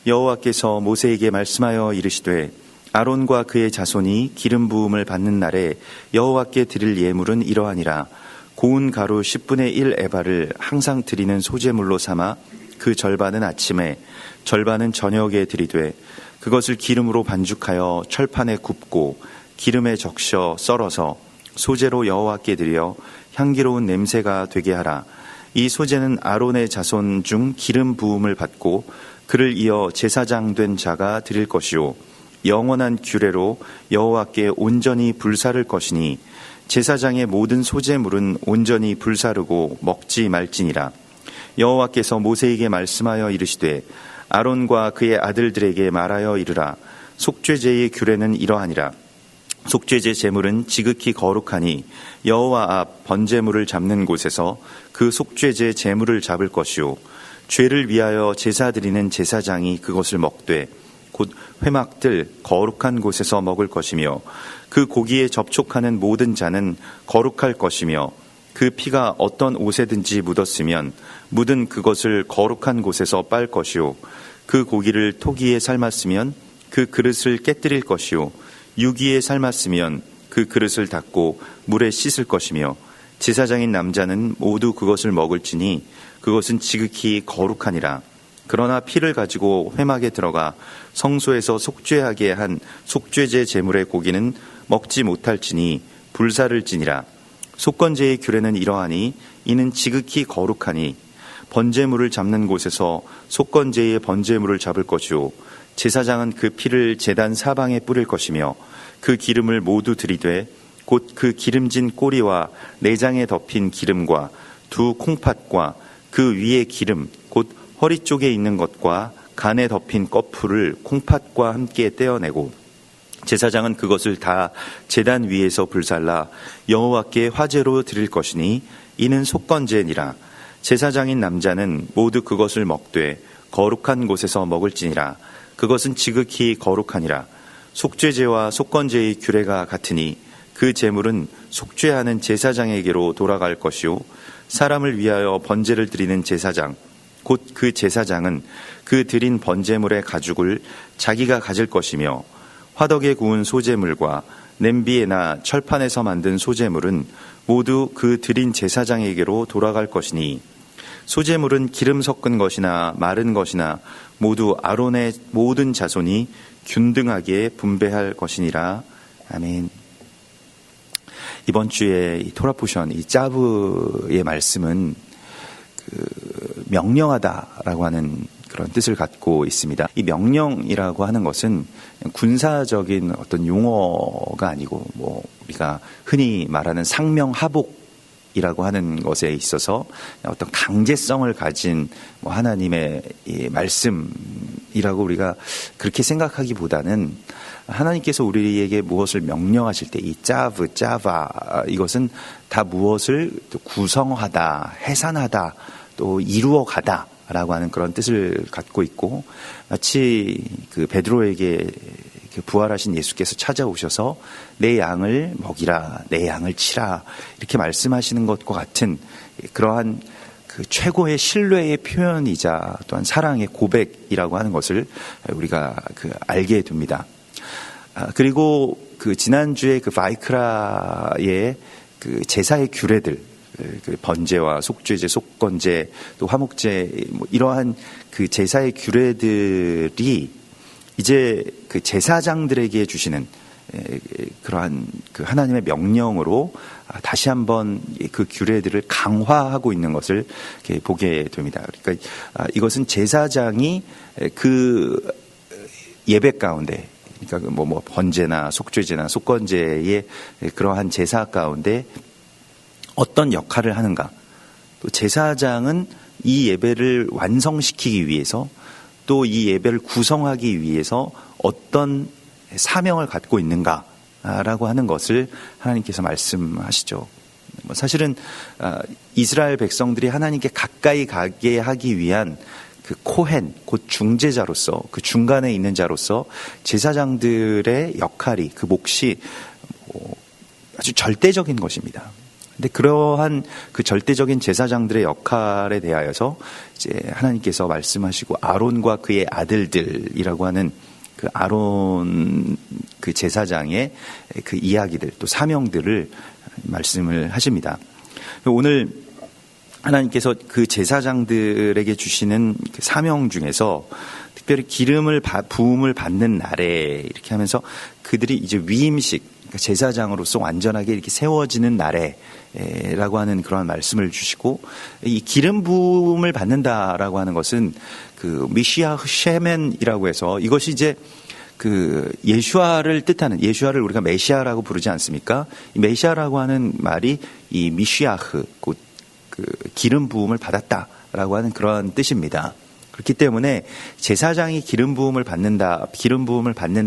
여호와께서 모세에게 말씀하여 이르시되 아론과 그의 자손이 기름 부음을 받는 날에 여호와께 드릴 예물은 이러하니라. 고운 가루 10분의 1 에바를 항상 드리는 소제물로 삼아 그 절반은 아침에 절반은 저녁에 드리되 그것을 기름으로 반죽하여 철판에 굽고 기름에 적셔 썰어서 소제로 여호와께 드려 향기로운 냄새가 되게 하라. 이 소제는 아론의 자손 중 기름 부음을 받고 그를 이어 제사장 된 자가 드릴 것이요 영원한 규례로 여호와께 온전히 불사를 것이니 제사장의 모든 소제물은 온전히 불사르고 먹지 말지니라. 여호와께서 모세에게 말씀하여 이르시되 아론과 그의 아들들에게 말하여 이르라. 속죄제의 규례는 이러하니라. 속죄제 제물은 지극히 거룩하니 여호와 앞 번제물을 잡는 곳에서 그 속죄제 제물을 잡을 것이요 죄를 위하여 제사 드리는 제사장이 그것을 먹되 곧 회막들 거룩한 곳에서 먹을 것이며 그 고기에 접촉하는 모든 자는 거룩할 것이며 그 피가 어떤 옷에든지 묻었으면 묻은 그것을 거룩한 곳에서 빨 것이요 그 고기를 토기에 삶았으면 그 그릇을 깨뜨릴 것이요 유기에 삶았으면 그 그릇을 닦고 물에 씻을 것이며 제사장인 남자는 모두 그것을 먹을지니 그것은 지극히 거룩하니라. 그러나 피를 가지고 회막에 들어가 성소에서 속죄하게 한 속죄제 제물의 고기는 먹지 못할지니 불사를지니라. 속건제의 규례는 이러하니 이는 지극히 거룩하니 번제물을 잡는 곳에서 속건제의 번제물을 잡을 것이요 제사장은 그 피를 제단 사방에 뿌릴 것이며 그 기름을 모두 들이되 곧 그 기름진 꼬리와 내장에 덮인 기름과 두 콩팥과 그 위에 기름 곧 허리 쪽에 있는 것과 간에 덮인 꺼풀을 콩팥과 함께 떼어내고 제사장은 그것을 다 제단 위에서 불살라 여호와께 화제로 드릴 것이니 이는 속건제니라. 제사장인 남자는 모두 그것을 먹되 거룩한 곳에서 먹을지니라. 그것은 지극히 거룩하니라. 속죄제와 속건제의 규례가 같으니 그 제물은 속죄하는 제사장에게로 돌아갈 것이요 사람을 위하여 번제를 드리는 제사장 곧 그 제사장은 그 드린 번제물의 가죽을 자기가 가질 것이며 화덕에 구운 소제물과 냄비에나 철판에서 만든 소제물은 모두 그 드린 제사장에게로 돌아갈 것이니 소제물은 기름 섞은 것이나 마른 것이나 모두 아론의 모든 자손이 균등하게 분배할 것이니라. 아멘. 이번 주에 이 토라 포션, 이 짜브의 말씀은 명령하다라고 하는 그런 뜻을 갖고 있습니다. 이 명령이라고 하는 것은 군사적인 어떤 용어가 아니고 우리가 흔히 말하는 상명하복이라고 하는 것에 있어서 어떤 강제성을 가진 하나님의 이 말씀이라고 우리가 그렇게 생각하기보다는 하나님께서 우리에게 무엇을 명령하실 때 이 짜바 이것은 다 무엇을 구성하다, 해산하다, 또 이루어가다 라고 하는 그런 뜻을 갖고 있고 마치 그 베드로에게 부활하신 예수께서 찾아오셔서 내 양을 먹이라, 내 양을 치라 이렇게 말씀하시는 것과 같은 그러한 그 최고의 신뢰의 표현이자 또한 사랑의 고백이라고 하는 것을 우리가 알게 됩니다. 그리고 그 지난주에 그 바이크라의 그 제사의 규례들, 그 번제와 속죄제, 속건제, 또 화목제 이러한 그 제사의 규례들이 이제 그 제사장들에게 주시는 그러한 그 하나님의 명령으로 다시 한번 그 규례들을 강화하고 있는 것을 보게 됩니다. 그러니까 이것은 제사장이 그 예배 가운데, 그러니까 번제나 속죄제나 속건제의 그러한 제사 가운데 어떤 역할을 하는가, 또 제사장은 이 예배를 완성시키기 위해서 또 이 예배를 구성하기 위해서 어떤 사명을 갖고 있는가라고 하는 것을 하나님께서 말씀하시죠. 사실은 이스라엘 백성들이 하나님께 가까이 가게 하기 위한 그 코헨, 곧 중재자로서, 그 중간에 있는 자로서 제사장들의 역할이, 그 몫이 아주 절대적인 것입니다. 근데 그러한 그 절대적인 제사장들의 역할에 대하여서 이제 하나님께서 말씀하시고 아론과 그의 아들들이라고 하는 그 아론 그 제사장의 그 이야기들 또 사명들을 말씀을 하십니다. 오늘 하나님께서 그 제사장들에게 주시는 그 사명 중에서 특별히 부음을 받는 날에 이렇게 하면서 그들이 이제 위임식, 그러니까 제사장으로서 완전하게 이렇게 세워지는 날에라고 하는 그런 말씀을 주시고, 이 기름 부음을 받는다라고 하는 것은 그 미시아 셰멘이라고 해서 이것이 이제 그 예수아를 뜻하는, 예수아를 우리가 메시아라고 부르지 않습니까? 이 메시아라고 하는 말이 이 미시아흐, 그 기름 부음을 받았다라고 하는 그런 뜻입니다. 그렇기 때문에 제사장이 기름 부음을 받는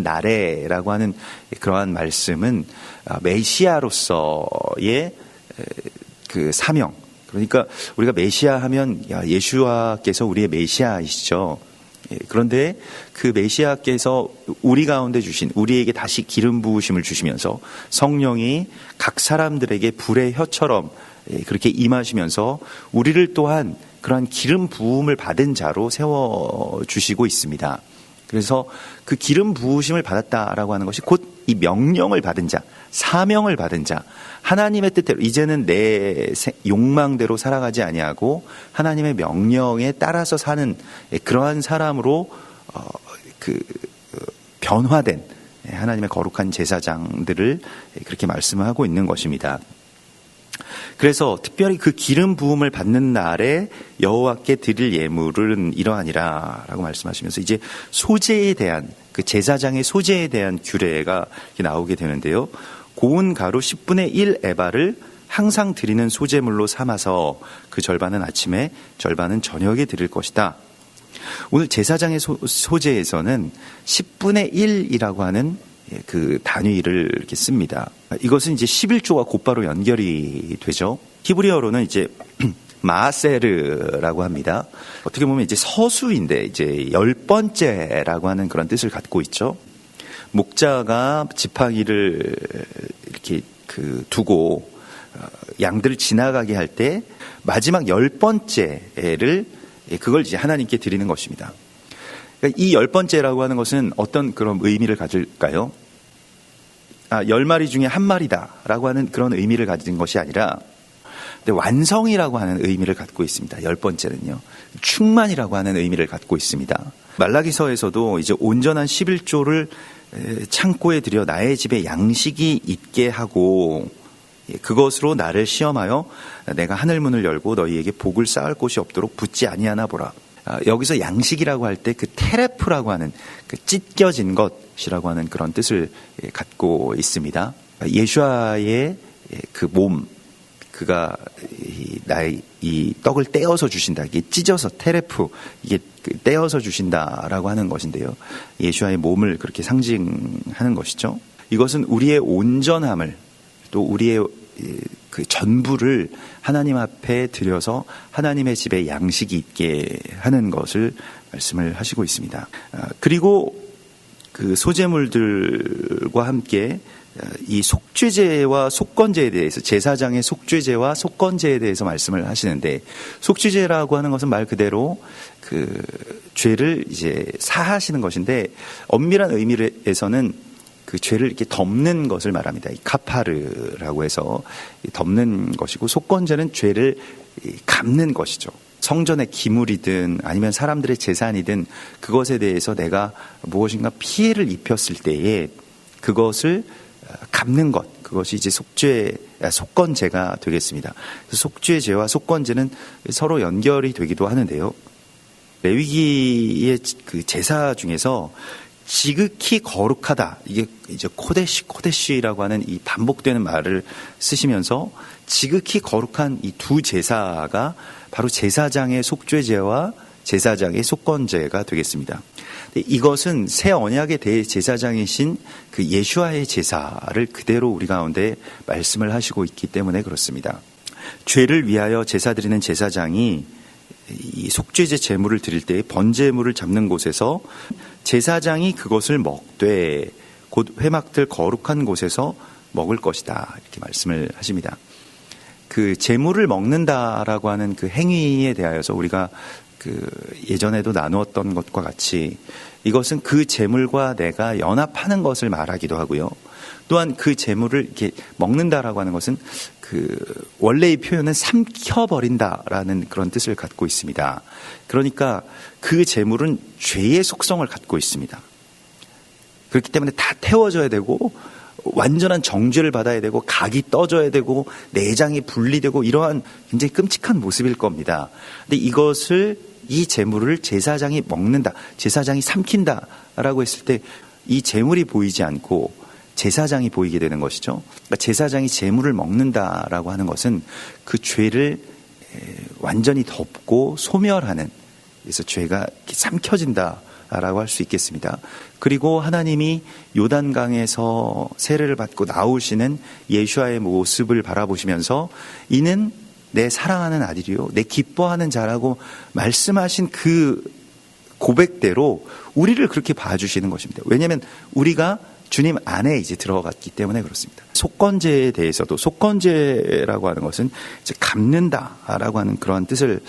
날에라고 하는 그러한 말씀은 메시아로서의 그 사명. 그러니까 우리가 메시아 하면 예수와께서 우리의 메시아이시죠. 그런데 그 메시아께서 우리 가운데 주신, 우리에게 다시 기름 부으심을 주시면서 성령이 각 사람들에게 불의 혀처럼 그렇게 임하시면서 우리를 또한 그러한 기름 부음을 받은 자로 세워주시고 있습니다. 그래서 그 기름 부으심을 받았다라고 하는 것이 곧 이 명령을 받은 자, 사명을 받은 자, 하나님의 뜻대로 이제는 내 욕망대로 살아가지 아니하고 하나님의 명령에 따라서 사는 그러한 사람으로 변화된 하나님의 거룩한 제사장들을 그렇게 말씀하고 있는 것입니다. 그래서 특별히 그 기름 부음을 받는 날에 여호와께 드릴 예물은 이러하니라 라고 말씀하시면서 이제 소재에 대한, 그 제사장의 소재에 대한 규례가 나오게 되는데요. 고운 가루 10분의 1 에바를 항상 드리는 소재물로 삼아서 그 절반은 아침에 절반은 저녁에 드릴 것이다. 오늘 제사장의 소재에서는 10분의 1이라고 하는 그 단위를 이렇게 씁니다. 이것은 이제 11조와 곧바로 연결이 되죠. 히브리어로는 이제 마세르라고 합니다. 어떻게 보면 이제 서수인데 이제 10번째라고 하는 그런 뜻을 갖고 있죠. 목자가 지팡이를 이렇게 두고 양들을 지나가게 할 때 마지막 10번째를 그걸 이제 하나님께 드리는 것입니다. 이 10번째라고 하는 것은 어떤 그런 의미를 가질까요? 10마리 중에 한 마리다라고 하는 그런 의미를 가진 것이 아니라 완성이라고 하는 의미를 갖고 있습니다. 10번째는요. 충만이라고 하는 의미를 갖고 있습니다. 말라기서에서도 이제 온전한 11조를 창고에 들여 나의 집에 양식이 있게 하고 그것으로 나를 시험하여 내가 하늘문을 열고 너희에게 복을 쌓을 곳이 없도록 붙지 아니하나 보라. 여기서 양식이라고 할 때 그 테레프라고 하는 그 찢겨진 것이라고 하는 그런 뜻을 갖고 있습니다. 예수아의 그 몸, 그가 나의 이 떡을 떼어서 주신다. 이게 찢어서 테레프, 이게 떼어서 주신다라고 하는 것인데요. 예수아의 몸을 그렇게 상징하는 것이죠. 이것은 우리의 온전함을 또 우리의 그 전부를 하나님 앞에 드려서 하나님의 집에 양식이 있게 하는 것을 말씀을 하시고 있습니다. 그리고 그 소재물들과 함께 이 속죄제와 속건제에 대해서, 제사장의 속죄제와 속건제에 대해서 말씀을 하시는데, 속죄제라고 하는 것은 말 그대로 그 죄를 이제 사하시는 것인데, 엄밀한 의미에서는 그 죄를 이렇게 덮는 것을 말합니다. 이 카파르라고 해서 덮는 것이고, 속건제는 죄를 갚는 것이죠. 성전의 기물이든 아니면 사람들의 재산이든 그것에 대해서 내가 무엇인가 피해를 입혔을 때에 그것을 갚는 것, 그것이 이제 속건제가 되겠습니다. 속죄제와 속건제는 서로 연결이 되기도 하는데요. 레위기의 그 제사 중에서 지극히 거룩하다, 이게 이제 코데시라고 하는 이 반복되는 말을 쓰시면서 지극히 거룩한 이 두 제사가 바로 제사장의 속죄제와 제사장의 속건제가 되겠습니다. 이것은 새 언약의 대제사장이신 그 예수아의 제사를 그대로 우리 가운데 말씀을 하시고 있기 때문에 그렇습니다. 죄를 위하여 제사 드리는 제사장이 이 속죄제 제물을 드릴 때 번제물을 잡는 곳에서 제사장이 그것을 먹되 곧 회막들 거룩한 곳에서 먹을 것이다, 이렇게 말씀을 하십니다. 그 재물을 먹는다라고 하는 그 행위에 대하여서 우리가 그 예전에도 나누었던 것과 같이 이것은 그 재물과 내가 연합하는 것을 말하기도 하고요. 또한 그 재물을 이렇게 먹는다라고 하는 것은 그 원래의 표현은 삼켜버린다라는 그런 뜻을 갖고 있습니다. 그러니까 그 재물은 죄의 속성을 갖고 있습니다. 그렇기 때문에 다 태워져야 되고 완전한 정죄를 받아야 되고 각이 떠져야 되고 내장이 분리되고 이러한 굉장히 끔찍한 모습일 겁니다. 근데 이 재물을 제사장이 먹는다, 제사장이 삼킨다라고 했을 때 이 재물이 보이지 않고 제사장이 보이게 되는 것이죠. 그러니까 제사장이 재물을 먹는다라고 하는 것은 그 죄를 완전히 덮고 소멸하는, 그래서 죄가 삼켜진다라고 할 수 있겠습니다. 그리고 하나님이 요단강에서 세례를 받고 나오시는 예수아의 모습을 바라보시면서 이는 내 사랑하는 아들이요 내 기뻐하는 자라고 말씀하신 그 고백대로 우리를 그렇게 봐주시는 것입니다. 왜냐하면 우리가 주님 안에 이제 들어갔기 때문에 그렇습니다. 속건제에 대해서도 속건제라고 하는 것은 이제 갚는다라고 하는 그러한 뜻을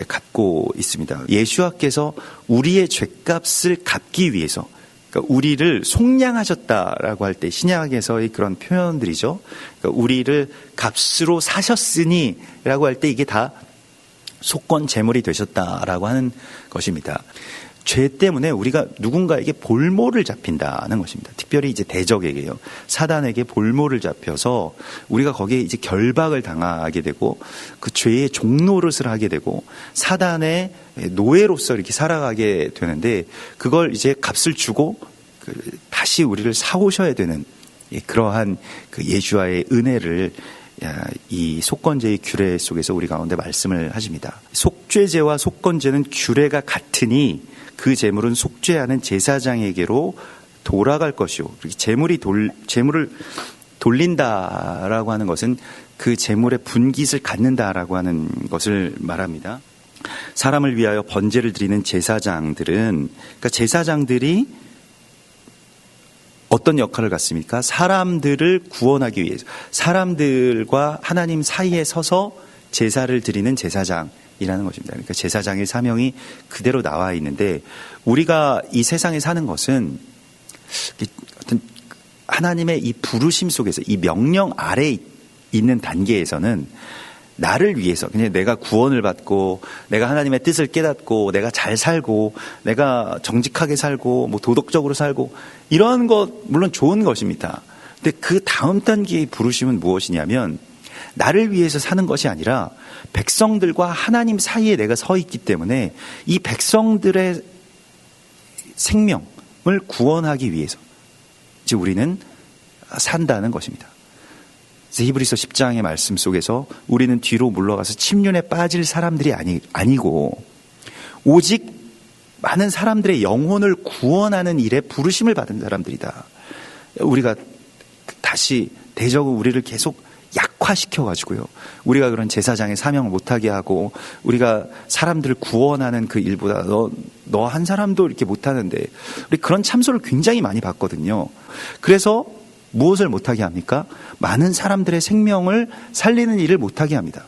갖고 있습니다. 예수와께서 우리의 죄값을 갚기 위해서, 그러니까 우리를 속량하셨다라고 할 때 신약에서의 그런 표현들이죠. 그러니까 우리를 값으로 사셨으니라고 할 때 이게 다 속건 제물이 되셨다라고 하는 것입니다. 죄 때문에 우리가 누군가에게 볼모를 잡힌다는 것입니다. 특별히 이제 대적에게요. 사단에게 볼모를 잡혀서 우리가 거기에 이제 결박을 당하게 되고 그 죄의 종노릇을 하게 되고 사단의 노예로서 이렇게 살아가게 되는데 그걸 이제 값을 주고 다시 우리를 사오셔야 되는 그러한 그 예수와의 은혜를 이 속건제의 규례 속에서 우리 가운데 말씀을 하십니다. 속죄제와 속건제는 규례가 같으니 그 재물은 속죄하는 제사장에게로 돌아갈 것이요. 재물을 돌린다라고 하는 것은 그 재물의 분깃을 갖는다라고 하는 것을 말합니다. 사람을 위하여 번제를 드리는 제사장들은, 그러니까 제사장들이 어떤 역할을 갖습니까? 사람들을 구원하기 위해서, 사람들과 하나님 사이에 서서 제사를 드리는 제사장이라는 것입니다. 그러니까 제사장의 사명이 그대로 나와 있는데 우리가 이 세상에 사는 것은 어떤 하나님의 이 부르심 속에서 이 명령 아래에 있는 단계에서는 나를 위해서 그냥 내가 구원을 받고 내가 하나님의 뜻을 깨닫고 내가 잘 살고 내가 정직하게 살고 뭐 도덕적으로 살고 이러한 것 물론 좋은 것입니다. 근데 그 다음 단계의 부르심은 무엇이냐면 나를 위해서 사는 것이 아니라 백성들과 하나님 사이에 내가 서 있기 때문에 이 백성들의 생명을 구원하기 위해서 이제 우리는 산다는 것입니다. 히브리서 10장의 말씀 속에서 우리는 뒤로 물러가서 침륜에 빠질 사람들이 아니고 오직 많은 사람들의 영혼을 구원하는 일에 부르심을 받은 사람들이다. 우리가 다시 대적은 우리를 계속 약화시켜가지고요. 우리가 그런 제사장의 사명을 못하게 하고 우리가 사람들을 구원하는 그 일보다 너 한 사람도 이렇게 못하는데 우리 그런 참소를 굉장히 많이 받거든요. 그래서 무엇을 못하게 합니까? 많은 사람들의 생명을 살리는 일을 못하게 합니다.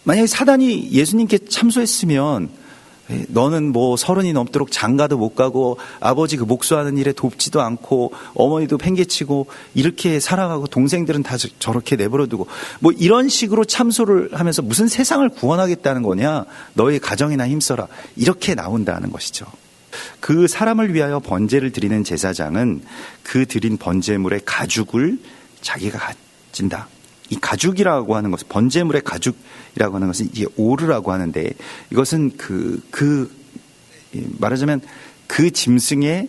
만약에 사단이 예수님께 참소했으면 너는 뭐 30이 넘도록 장가도 못 가고 아버지 그 목수하는 일에 돕지도 않고 어머니도 팽개치고 이렇게 살아가고 동생들은 다 저렇게 내버려두고 뭐 이런 식으로 참소를 하면서 무슨 세상을 구원하겠다는 거냐, 너의 가정이나 힘써라, 이렇게 나온다는 것이죠. 그 사람을 위하여 번제를 드리는 제사장은 그 드린 번제물의 가죽을 자기가 가진다. 이 가죽이라고 하는 것은, 번제물의 가죽이라고 하는 것은 이게 오르라고 하는데, 이것은 말하자면 그 짐승의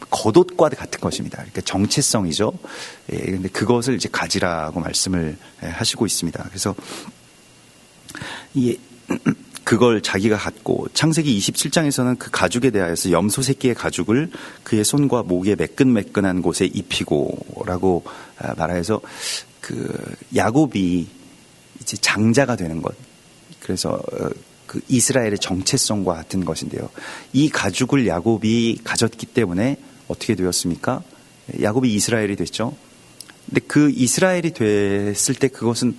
겉옷과 같은 것입니다. 그러니까 정체성이죠. 근데 그것을 이제 가지라고 말씀을 하시고 있습니다. 그래서 그걸 자기가 갖고, 창세기 27장에서는 그 가죽에 대하여서 염소 새끼의 가죽을 그의 손과 목에 매끈매끈한 곳에 입히고라고 말하여서 그 야곱이 이제 장자가 되는 것, 그래서 그 이스라엘의 정체성과 같은 것인데요. 이 가죽을 야곱이 가졌기 때문에 어떻게 되었습니까? 야곱이 이스라엘이 됐죠. 근데 그 이스라엘이 됐을 때 그것은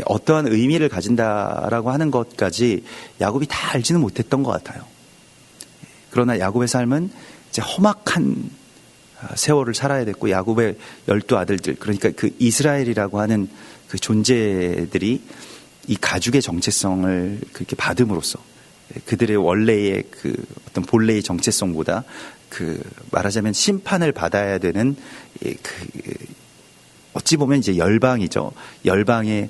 어떠한 의미를 가진다라고 하는 것까지 야곱이 다 알지는 못했던 것 같아요. 그러나 야곱의 삶은 이제 험악한 세월을 살아야 됐고, 야곱의 12아들들, 그러니까 그 이스라엘이라고 하는 그 존재들이 이 가죽의 정체성을 그렇게 받음으로써 그들의 원래의 그 어떤 본래의 정체성보다 그 말하자면 심판을 받아야 되는 그 어찌 보면 이제 열방이죠. 열방의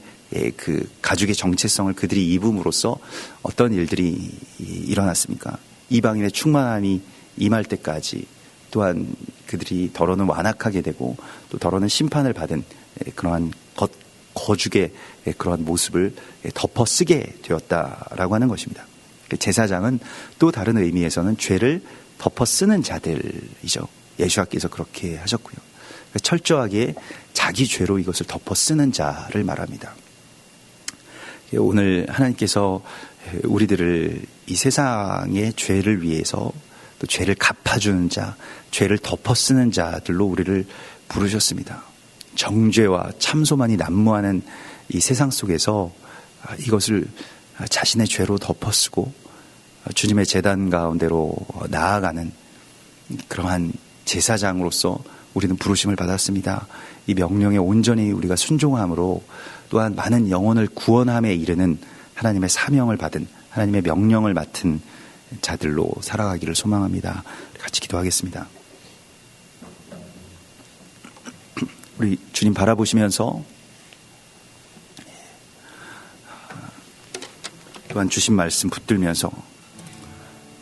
그 가죽의 정체성을 그들이 입음으로써 어떤 일들이 일어났습니까? 이방인의 충만함이 임할 때까지 또한 그들이 더러는 완악하게 되고 또 더러는 심판을 받은 그러한 거죽의 그러한 모습을 덮어쓰게 되었다라고 하는 것입니다. 제사장은 또 다른 의미에서는 죄를 덮어쓰는 자들이죠. 예수님께서 그렇게 하셨고요. 철저하게 자기 죄로 이것을 덮어쓰는 자를 말합니다. 오늘 하나님께서 우리들을 이 세상의 죄를 위해서 또 죄를 갚아주는 자, 죄를 덮어쓰는 자들로 우리를 부르셨습니다. 정죄와 참소만이 난무하는 이 세상 속에서 이것을 자신의 죄로 덮어쓰고 주님의 제단 가운데로 나아가는 그러한 제사장으로서 우리는 부르심을 받았습니다. 이 명령에 온전히 우리가 순종함으로 또한 많은 영혼을 구원함에 이르는 하나님의 사명을 받은 하나님의 명령을 맡은 자들로 살아가기를 소망합니다. 같이 기도하겠습니다. 우리 주님 바라보시면서 또한 주신 말씀 붙들면서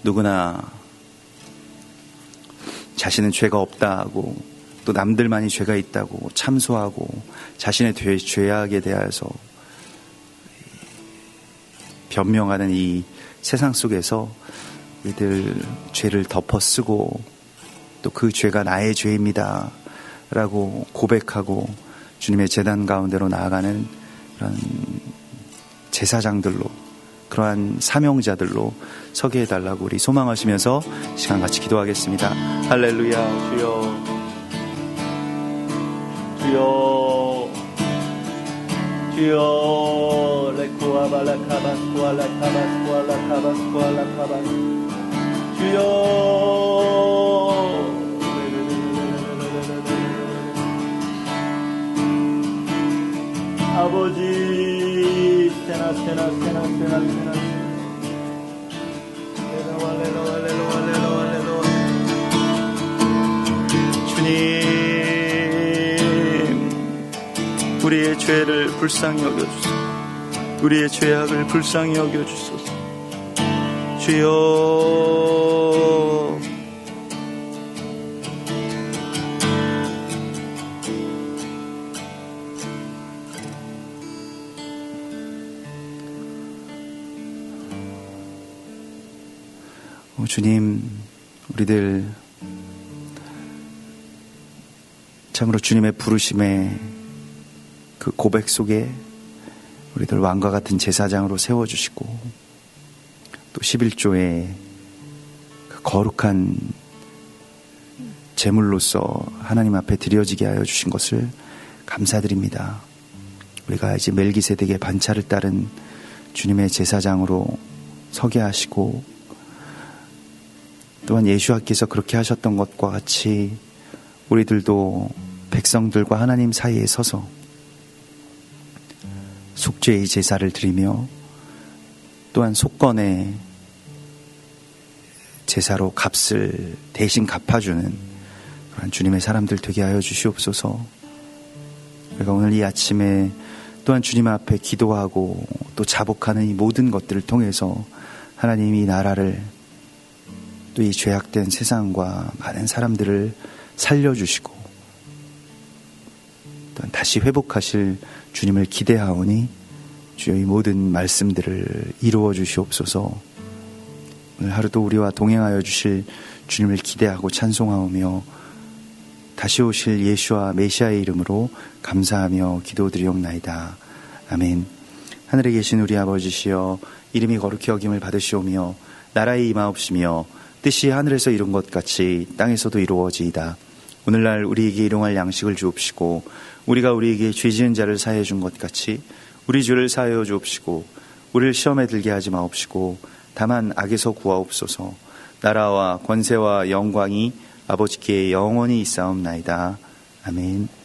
누구나 자신은 죄가 없다고 또 남들만이 죄가 있다고 참소하고 자신의 죄악에 대해서 변명하는 이 세상 속에서 이들 죄를 덮어쓰고 또 그 죄가 나의 죄입니다 라고 고백하고 주님의 제단 가운데로 나아가는 그런 제사장들로 그러한 사명자들로 서게 해달라고 우리 소망하시면서 시간 같이 기도하겠습니다. 할렐루야. 주여 주여 주여 레쿠아발라카바스 쿠알라카바스 쿠알라카바스 쿠알라카바스 주여 아버지 세나 주님 우리의 죄를 불쌍히 여겨주소서. 우리의 죄악을 불쌍히 여겨주소서. 주여 주님, 우리들 참으로 주님의 부르심에 그 고백 속에 우리들 왕과 같은 제사장으로 세워주시고 또 11조의 그 거룩한 제물로서 하나님 앞에 드려지게 하여 주신 것을 감사드립니다. 우리가 이제 멜기세덱의 반차를 따른 주님의 제사장으로 서게 하시고 또한 예수께서 그렇게 하셨던 것과 같이 우리들도 백성들과 하나님 사이에 서서 속죄의 제사를 드리며 또한 속건의 제사로 값을 대신 갚아주는 그런 주님의 사람들 되게 하여 주시옵소서. 우리가 오늘 이 아침에 또한 주님 앞에 기도하고 또 자복하는 이 모든 것들을 통해서 하나님이 나라를 또 이 죄악된 세상과 많은 사람들을 살려주시고 또한 다시 회복하실 주님을 기대하오니 주여 이 모든 말씀들을 이루어 주시옵소서. 오늘 하루도 우리와 동행하여 주실 주님을 기대하고 찬송하오며 다시 오실 예수와 메시아의 이름으로 감사하며 기도드리옵나이다. 아멘. 하늘에 계신 우리 아버지시여 이름이 거룩히 여김을 받으시오며 나라의 임하옵시며 뜻이 하늘에서 이룬 것 같이 땅에서도 이루어지이다. 오늘날 우리에게 일용할 양식을 주옵시고 우리가 우리에게 죄 지은 자를 사하여 준 것 같이 우리 죄를 사하여 주옵시고 우리를 시험에 들게 하지 마옵시고 다만 악에서 구하옵소서. 나라와 권세와 영광이 아버지께 영원히 있사옵나이다. 아멘.